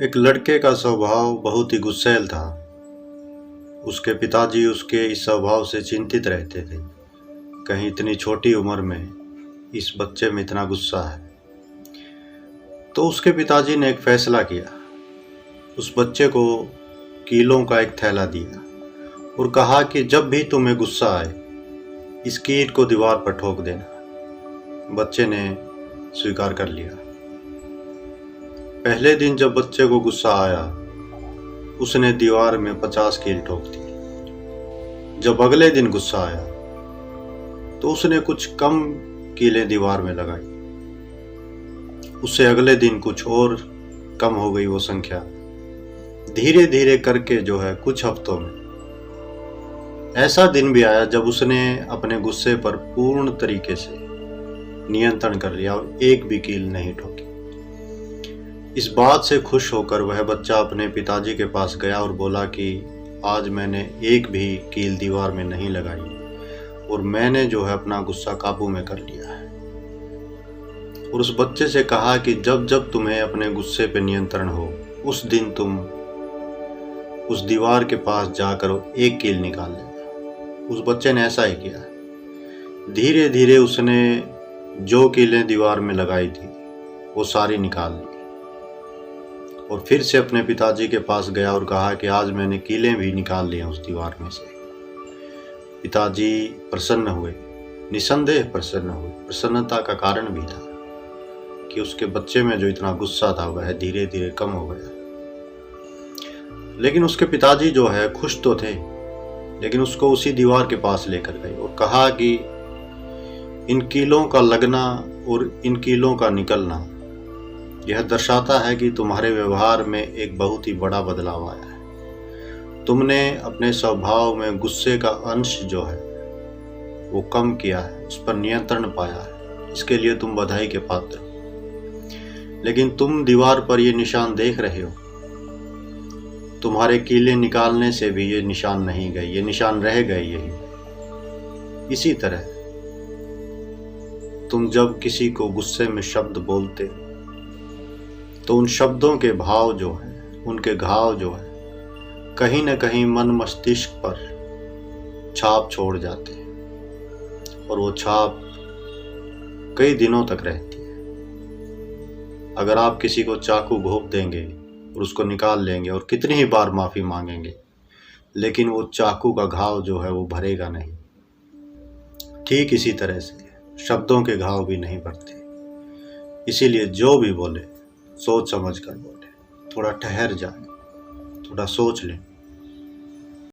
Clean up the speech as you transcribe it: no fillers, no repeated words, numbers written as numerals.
एक लड़के का स्वभाव बहुत ही गुस्सैल था। उसके पिताजी उसके इस स्वभाव से चिंतित रहते थे। कहीं इतनी छोटी उम्र में इस बच्चे में इतना गुस्सा है। तो उसके पिताजी ने एक फैसला किया। उस बच्चे को कीलों का एक थैला दिया और कहा कि जब भी तुम्हें गुस्सा आए इस कील को दीवार पर ठोक देना। बच्चे ने स्वीकार कर लिया। पहले दिन जब बच्चे को गुस्सा आया उसने दीवार में 50 कील ठोक दी। जब अगले दिन गुस्सा आया तो उसने कुछ कम कीलें दीवार में लगाई। उससे अगले दिन कुछ और कम हो गई वो संख्या। धीरे धीरे करके जो है कुछ हफ्तों में ऐसा दिन भी आया जब उसने अपने गुस्से पर पूर्ण तरीके से नियंत्रण कर लिया और एक भी कील नहीं ठोकी। इस बात से खुश होकर वह बच्चा अपने पिताजी के पास गया और बोला कि आज मैंने एक भी कील दीवार में नहीं लगाई और मैंने जो है अपना गुस्सा काबू में कर लिया है। और उस बच्चे से कहा कि जब जब तुम्हें अपने गुस्से पे नियंत्रण हो उस दिन तुम उस दीवार के पास जाकर एक कील निकाल लेना। उस बच्चे ने ऐसा ही किया। धीरे धीरे उसने जो कीलें दीवार में लगाई थी वो सारी निकाल ली और फिर से अपने पिताजी के पास गया और कहा कि आज मैंने कीलें भी निकाल ली उस दीवार में से। पिताजी प्रसन्न हुए, निसंदेह प्रसन्न हुए। प्रसन्नता का कारण भी था कि उसके बच्चे में जो इतना गुस्सा था वह धीरे धीरे कम हो गया। लेकिन उसके पिताजी जो है खुश तो थे, लेकिन उसको उसी दीवार के पास लेकर गए और कहा कि इन कीलों का लगना और इन कीलों का निकलना यह दर्शाता है कि तुम्हारे व्यवहार में एक बहुत ही बड़ा बदलाव आया है। तुमने अपने स्वभाव में गुस्से का अंश जो है वो कम किया है, उस पर नियंत्रण पाया है। इसके लिए तुम बधाई के पात्र हो। लेकिन तुम दीवार पर ये निशान देख रहे हो, तुम्हारे कीले निकालने से भी ये निशान नहीं गए, ये निशान रह गए यही। इसी तरह तुम जब किसी को गुस्से में शब्द बोलते तो उन शब्दों के भाव जो है, उनके घाव जो है कहीं न कहीं मन मस्तिष्क पर छाप छोड़ जाते हैं और वो छाप कई दिनों तक रहती है। अगर आप किसी को चाकू घोंप देंगे और उसको निकाल लेंगे और कितनी ही बार माफ़ी मांगेंगे, लेकिन वो चाकू का घाव जो है वो भरेगा नहीं। ठीक इसी तरह से शब्दों के घाव भी नहीं भरते। इसीलिए जो भी बोले सोच समझ कर बोले, थोड़ा ठहर जाए, थोड़ा सोच लें।